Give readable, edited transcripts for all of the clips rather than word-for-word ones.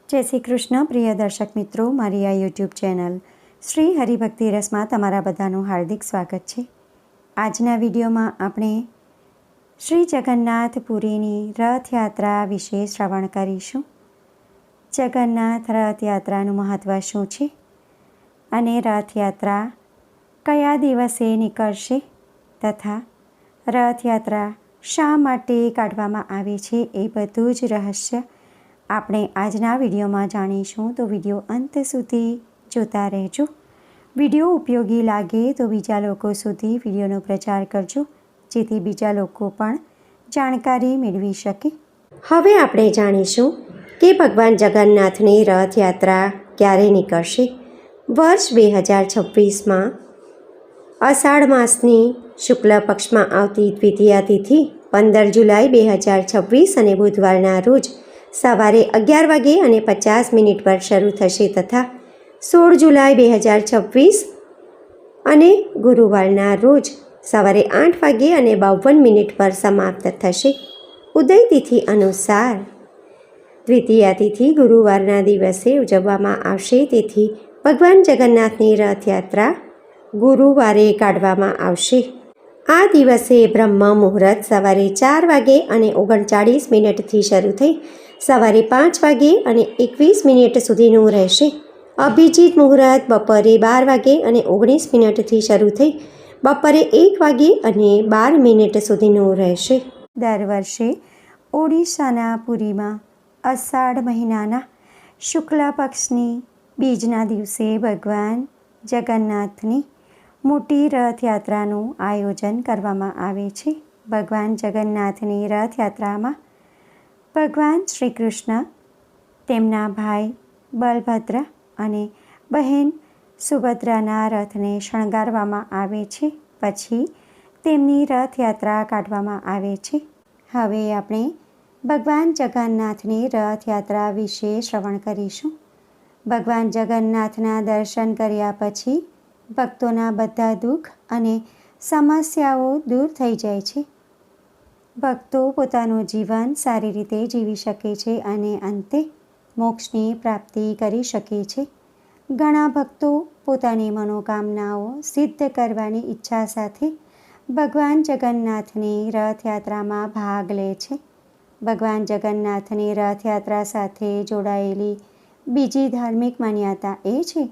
જય શ્રી કૃષ્ણ પ્રિય દર્શક મિત્રો, મારી આ યુટ્યુબ ચેનલ શ્રી હરિભક્તિ રસમાં તમારા બધાનું હાર્દિક સ્વાગત છે. આજના વિડીયોમાં આપણે શ્રી જગન્નાથપુરીની રથયાત્રા વિશે શ્રવણ કરીશું. જગન્નાથ રથયાત્રાનું મહત્ત્વ શું છે અને રથયાત્રા કયા દિવસે નીકળશે તથા રથયાત્રા શા માટે કાઢવામાં આવે છે એ બધું જ રહસ્ય આપણે આજના વિડીયોમાં જાણીશું. તો વિડીયો અંત સુધી જોતા રહેજો. વિડીયો ઉપયોગી લાગે તો બીજા લોકો સુધી વિડીયોનો પ્રચાર કરજો, જેથી બીજા લોકો પણ જાણકારી મેળવી શકે. હવે આપણે જાણીશું કે ભગવાન જગન્નાથની રથયાત્રા ક્યારે નીકળશે. વર્ષ 2026માં અષાઢ માસની શુક્લ પક્ષમાં આવતી દ્વિતીયા તિથિ 15 જુલાઈ 2026 અને બુધવારના રોજ સવારે 11:50 પર શરૂ થશે તથા 16 જુલાઈ 2026 અને ગુરુવારના રોજ સવારે 8:52 પર સમાપ્ત થશે. ઉદય તિથિ અનુસાર દ્વિતીયા તિથિ ગુરુવારના દિવસે ઉજવવામાં આવશે, તેથી ભગવાન જગન્નાથની રથયાત્રા ગુરુવારે કાઢવામાં આવશે. આ દિવસે બ્રહ્મ મુહૂર્ત સવારે 4:39 શરૂ થઈ સવારે 5:21 સુધીનું રહેશે. અભિજીત મુહૂર્ત બપોરે 12:19 શરૂ થઈ બપોરે 1:12 સુધીનું રહેશે. દર વર્ષે ઓડિશાના પુરીમાં અષાઢ મહિનાના શુક્લ પક્ષની બીજના દિવસે ભગવાન જગન્નાથની મોટી રથયાત્રાનું આયોજન કરવામાં આવે છે. ભગવાન જગન્નાથની રથયાત્રામાં ભગવાન શ્રી કૃષ્ણ, તેમના ભાઈ બલભદ્ર અને બહેન સુભદ્રાના રથને શણગારવામાં આવે છે. પછી તેમની રથયાત્રા કાઢવામાં આવે છે. હવે આપણે ભગવાન જગન્નાથની રથયાત્રા વિશે શ્રવણ કરીશું. ભગવાન જગન્નાથના દર્શન કર્યા પછી ભક્તોના બધા દુઃખ અને સમસ્યાઓ દૂર થઈ જાય છે. ભક્તો પોતાનું જીવન સારી રીતે જીવી શકે છે અને અંતે મોક્ષની પ્રાપ્તિ કરી શકે છે. ઘણા ભક્તો પોતાની મનોકામનાઓ સિદ્ધ કરવાની ઈચ્છા સાથે ભગવાન જગન્નાથની રથયાત્રામાં ભાગ લે છે. ભગવાન જગન્નાથની રથયાત્રા સાથે જોડાયેલી બીજી ધાર્મિક માન્યતા એ છે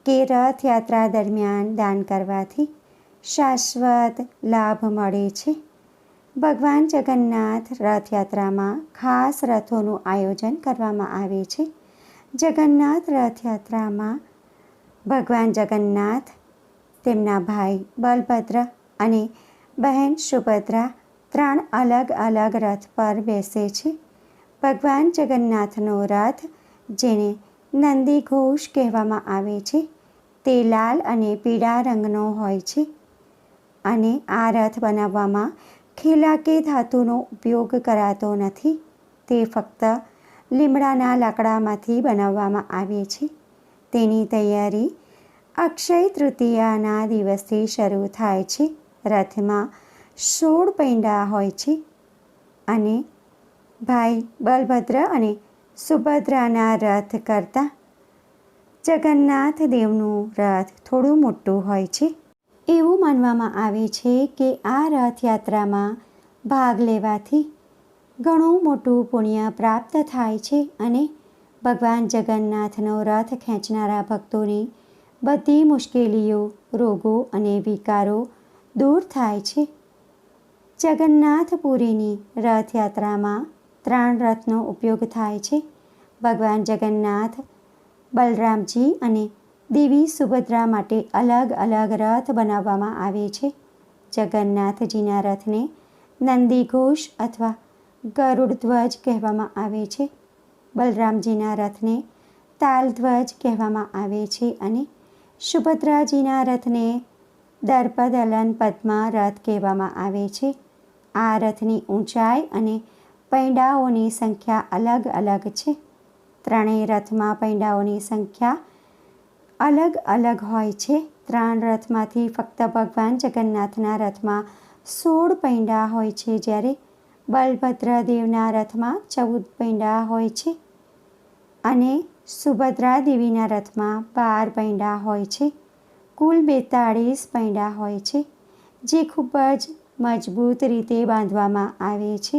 કે રથયાત્રા દરમિયાન દાન કરવાથી શાશ્વત લાભ મળે છે. ભગવાન જગન્નાથ રથયાત્રામાં ખાસ રથોનું આયોજન કરવામાં આવે છે. જગન્નાથ રથયાત્રામાં ભગવાન જગન્નાથ, તેમના ભાઈ બલભદ્ર અને બહેન સુભદ્રા 3 અલગ અલગ રથ પર બેસે છે. ભગવાન જગન્નાથનો રથ, જેને નંદીઘોષ કહેવામાં આવે છે, તે લાલ અને પીળા રંગનો હોય છે અને આ રથ બનાવવામાં ખેલા કે ધાતુનો ઉપયોગ કરાતો નથી. તે ફક્ત લીમડાના લાકડામાંથી બનાવવામાં આવે છે. તેની તૈયારી અક્ષય તૃતીયાના દિવસથી શરૂ થાય છે. રથમાં 16 પૈંડા હોય છે અને ભાઈ બલભદ્ર અને સુભદ્રાના રથ કરતાં જગન્નાથ દેવનું રથ થોડું મોટું હોય છે. એવું માનવામાં આવે છે કે આ રથયાત્રામાં ભાગ લેવાથી ઘણું મોટું પુણ્ય પ્રાપ્ત થાય છે અને ભગવાન જગન્નાથનો રથ ખેંચનારા ભક્તોની બધી મુશ્કેલીઓ, રોગો અને વિકારો દૂર થાય છે. જગન્નાથપુરીની રથયાત્રામાં 3 રથનો ઉપયોગ થાય છે. ભગવાન જગન્નાથ, બલરામજી અને દેવી સુભદ્રા માટે અલગ અલગ રથ બનાવવામાં આવે છે. જગન્નાથજીના રથને નંદીઘોષ અથવા ગરુડધ્વજ કહેવામાં આવે છે. બલરામજીના રથને તાલધ્વજ કહેવામાં આવે છે અને સુભદ્રાજીના રથને દર્પદલન પદ્મા રથ કહેવામાં આવે છે. આ રથની ઊંચાઈ અને પૈંડાઓની સંખ્યા અલગ અલગ છે. ત્રણેય રથમાં પૈંડાઓની સંખ્યા અલગ અલગ હોય છે. 3 રથમાંથી ફક્ત ભગવાન જગન્નાથના રથમાં 16 પૈંડા હોય છે, જ્યારે બલભદ્ર દેવના રથમાં 14 પૈંડા હોય છે. અને સુભદ્રા દેવીના રથમાં 12 પૈંડા હોય છે. કુલ 42 પૈંડા હોય છે, જે ખૂબ જ મજબૂત રીતે બાંધવામાં આવે છે.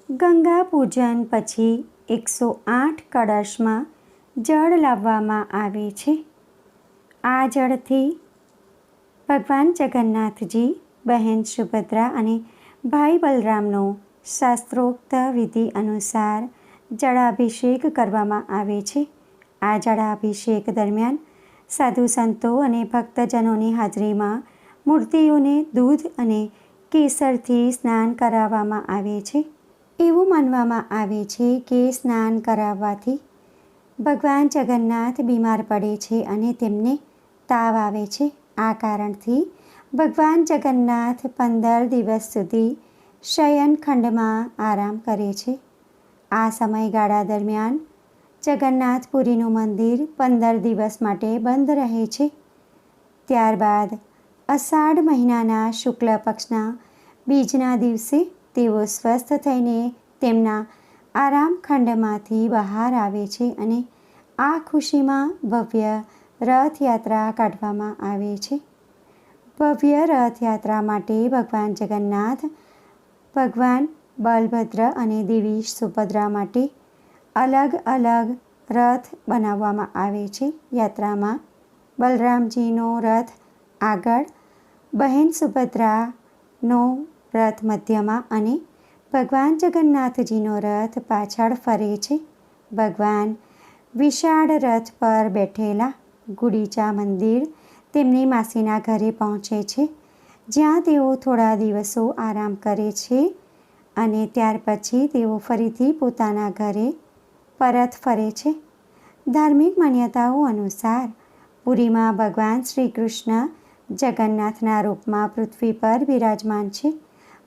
ગંગા પૂજન પછી 108 કળશમાં જળ લાવવામાં આવે છે. આ જળથી ભગવાન જગન્નાથજી, બહેન સુભદ્રા અને ભાઈ બલરામનો શાસ્ત્રોક્ત વિધિ અનુસાર જળાભિષેક કરવામાં આવે છે. આ જળાભિષેક દરમિયાન સાધુ સંતો અને ભક્તજનોની હાજરીમાં મૂર્તિઓને દૂધ અને કેસરથી સ્નાન કરાવવામાં આવે છે. એવું માનવામાં આવે છે કે સ્નાન કરાવવાથી ભગવાન જગન્નાથ બીમાર પડે છે અને તેમને તાવ આવે છે. આ કારણથી ભગવાન જગન્નાથ 15 દિવસ સુધી શયનખંડમાં આરામ કરે છે. આ સમયગાળા દરમિયાન જગન્નાથપુરીનું મંદિર 15 દિવસ માટે બંધ રહે છે. ત્યારબાદ અષાઢ મહિનાના શુક્લ પક્ષના બીજના દિવસે તેઓ સ્વસ્થ થઈને તેમના આરામખંડમાંથી બહાર આવે છે અને આ ખુશીમાં ભવ્ય રથયાત્રા કાઢવામાં આવે છે. ભવ્ય રથયાત્રા માટે ભગવાન જગન્નાથ, ભગવાન બલભદ્ર અને દેવી સુભદ્રા માટે અલગ અલગ રથ બનાવવામાં આવે છે. યાત્રામાં બલરામજીનો રથ આગળ, બહેન સુભદ્રાનો રથ મધ્યમાં અને ભગવાન જગન્નાથજીનો રથ પાછળ ફરે છે. ભગવાન વિશાળ રથ પર બેઠેલા ગુડીચા મંદિર તેમની માસીના ઘરે પહોંચે છે, જ્યાં તેઓ થોડા દિવસો આરામ કરે છે અને ત્યાર પછી તેઓ ફરીથી પોતાના ઘરે પરત ફરે છે. ધાર્મિક માન્યતાઓ અનુસાર પુરીમાં ભગવાન શ્રી કૃષ્ણ જગન્નાથના રૂપમાં પૃથ્વી પર બિરાજમાન છે.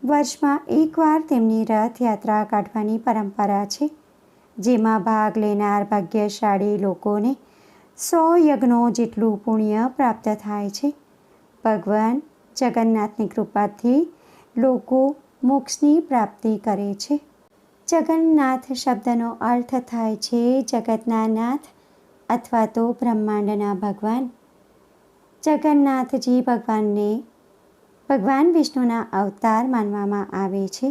વર્ષમાં એકવાર તેમની રથયાત્રા કાઢવાની પરંપરા છે, જેમાં ભાગ લેનાર ભાગ્યશાળી લોકોને 100 યજ્ઞો જેટલું પુણ્ય પ્રાપ્ત થાય છે. ભગવાન જગન્નાથની કૃપાથી લોકો મોક્ષની પ્રાપ્તિ કરે છે. જગન્નાથ શબ્દનો અર્થ થાય છે જગતના નાથ અથવા તો બ્રહ્માંડના ભગવાન. જગન્નાથજી ભગવાન વિષ્ણુના અવતાર માનવામાં આવે છે.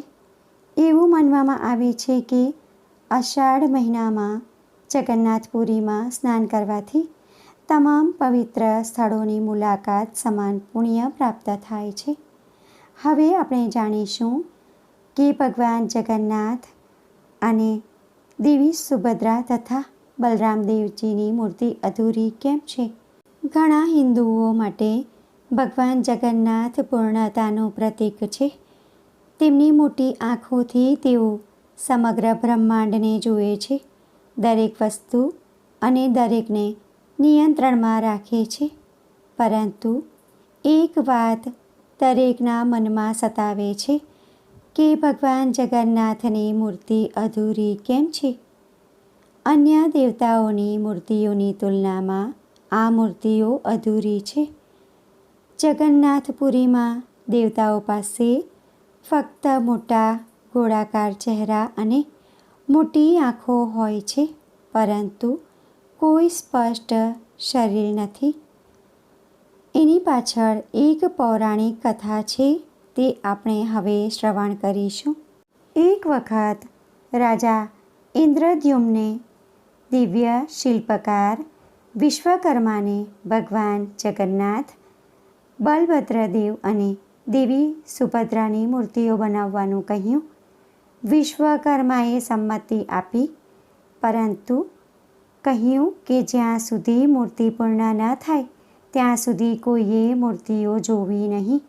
એવું માનવામાં આવે છે કે અષાઢ મહિનામાં જગન્નાથપુરીમાં સ્નાન કરવાથી તમામ પવિત્ર સ્થળોની મુલાકાત સમાન પુણ્ય પ્રાપ્ત થાય છે. હવે આપણે જાણીશું કે ભગવાન જગન્નાથ અને દેવી સુભદ્રા તથા બલરામદેવજીની મૂર્તિ અધૂરી કેમ છે. ઘણા હિન્દુઓ માટે ભગવાન જગન્નાથ પૂર્ણતાનું પ્રતીક છે. તેમની મોટી આંખોથી તેઓ સમગ્ર બ્રહ્માંડને જુએ છે, દરેક વસ્તુ અને દરેકને નિયંત્રણમાં રાખે છે. પરંતુ એક વાત દરેકના મનમાં સતાવે છે કે ભગવાન જગન્નાથની મૂર્તિ અધૂરી કેમ છે. અન્ય દેવતાઓની મૂર્તિઓની તુલનામાં આ મૂર્તિઓ અધૂરી છે. જગન્નાથપુરીમાં દેવતાઓ પાસે ફક્ત મોટા ગોળાકાર ચહેરા અને મોટી આંખો હોય છે, પરંતુ કોઈ સ્પષ્ટ શરીર નથી. એની પાછળ એક પૌરાણિક કથા છે, તે આપણે હવે શ્રવણ કરીશું. એક વખત રાજા ઇન્દ્રદ્યુમ્ને દિવ્ય શિલ્પકાર વિશ્વકર્માને ભગવાન જગન્નાથ, બલભદ્રદેવ અને દેવી સુભદ્રાની મૂર્તિઓ બનાવવાનું કહ્યું. વિશ્વકર્માએ સંમતિ આપી, પરંતુ કહ્યું કે જ્યાં સુધી મૂર્તિ પૂર્ણ ન થાય ત્યાં સુધી કોઈએ મૂર્તિઓ જોવી નહીં.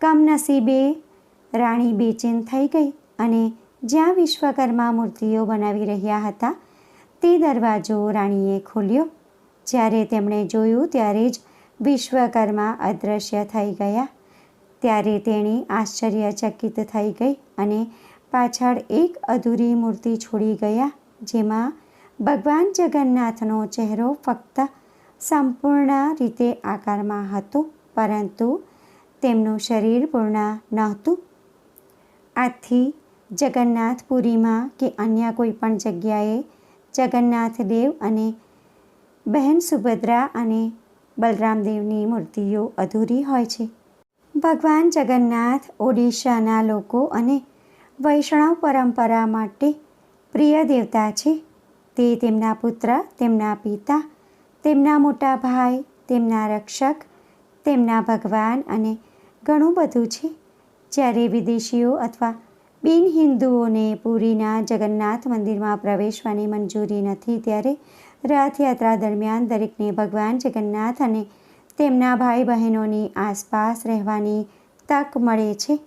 કમનસીબે રાણી બેચેન થઈ ગઈ અને જ્યાં વિશ્વકર્મા મૂર્તિઓ બનાવી રહ્યા હતા તે દરવાજો રાણીએ ખોલ્યો. જ્યારે તેમણે જોયું ત્યારે જ વિશ્વકર્મા અદૃશ્ય થઈ ગયા. ત્યારે તેણી આશ્ચર્યચકિત થઈ ગઈ અને પાછળ એક અધૂરી મૂર્તિ છોડી ગયા, જેમાં ભગવાન જગન્નાથનો ચહેરો ફક્ત સંપૂર્ણ રીતે આકારમાં હતો, પરંતુ તેમનું શરીર પૂર્ણ નહોતું. આથી જગન્નાથપુરીમાં કે અન્ય કોઈ પણ જગ્યાએ જગન્નાથ દેવ અને બહેન સુભદ્રા અને બલરામદેવની મૂર્તિઓ અધૂરી હોય છે. ભગવાન જગન્નાથ ઓડિશાના લોકો અને વૈષ્ણવ પરંપરા માટે પ્રિય દેવતા છે. તે તેમના પુત્ર, તેમના પિતા, તેમના મોટા ભાઈ, તેમના રક્ષક, તેમના ભગવાન અને ઘણું બધું છે. જ્યારે વિદેશીઓ અથવા બિન હિન્દુઓને પુરીના જગન્નાથ મંદિરમાં પ્રવેશવાની મંજૂરી નથી, ત્યારે રથયાત્રા દરમિયાન દરેકને ભગવાન જગન્નાથ અને તેમના ભાઈ બહેનોની આસપાસ રહેવાની તક મળે છે.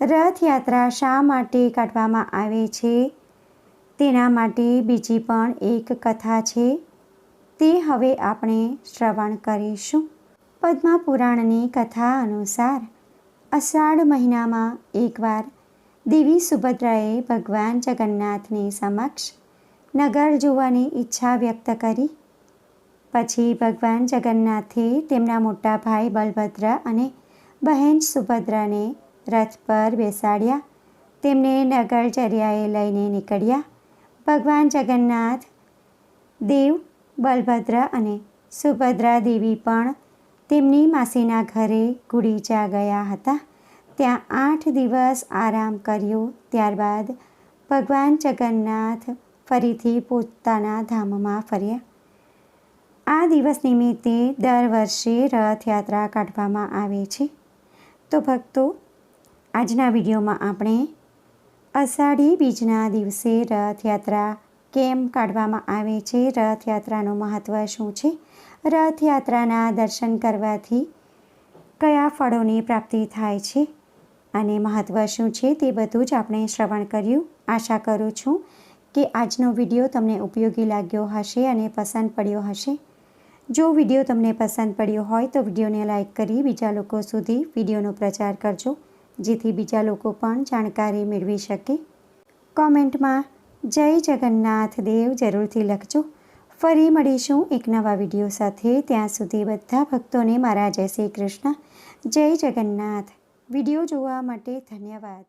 રથયાત્રા શા માટે કાઢવામાં આવે છે તેના માટે બીજી પણ એક કથા છે. તે હવે આપણે શ્રવણ કરીશું. પદ્મપુરાણની કથા અનુસાર અષાઢ મહિનામાં એકવાર દેવી સુભદ્રાએ ભગવાન જગન્નાથની સમક્ષ નગર જોવાની ઈચ્છા વ્યક્ત કરી. પછી ભગવાન જગન્નાથે તેમના મોટા ભાઈ બલભદ્ર અને બહેન સુભદ્રાને રથ પર બેસાડ્યા. તેમને નગરચર્યાએ લઈને નીકળ્યા. ભગવાન જગન્નાથ દેવ, બલભદ્ર અને સુભદ્રા દેવી પણ તેમની માસીના ઘરે ગુડીચા ગયા હતા. ત્યાં 8 દિવસ આરામ કર્યો. ત્યારબાદ ભગવાન જગન્નાથ ફરીથી પોતાના ધામમાં ફર્યા. આ દિવસ નિમિત્તે દર વર્ષે રથયાત્રા કાઢવામાં આવે છે. તો ભક્તો, આજના વિડીયોમાં આપણે અષાઢી બીજના દિવસે રથયાત્રા કેમ કાઢવામાં આવે છે, રથયાત્રાનું મહત્ત્વ શું છે, રથયાત્રાના દર્શન કરવાથી કયા ફળોની પ્રાપ્તિ થાય છે અને મહત્ત્વ શું છે, તે બધું જ આપણે શ્રવણ કર્યું. આશા કરું છું કે આજનો વિડીયો તમને ઉપયોગી લાગ્યો હશે અને પસંદ પડ્યો હશે. જો વિડીયો તમને પસંદ પડ્યો હોય તો વિડીયોને લાઇક કરી બીજા લોકો સુધી વિડીયોનો પ્રચાર કરજો, જેથી બીજા લોકો પણ જાણકારી મેળવી શકે. કોમેન્ટમાં જય જગન્નાથ દેવ જરૂરથી લખજો. ફરી મળીશું એક નવા વિડીયો સાથે. ત્યાં સુધી બધા ભક્તોને મારા જય શ્રી કૃષ્ણ, જય જગન્નાથ. વિડીયો જોવા માટે ધન્યવાદ.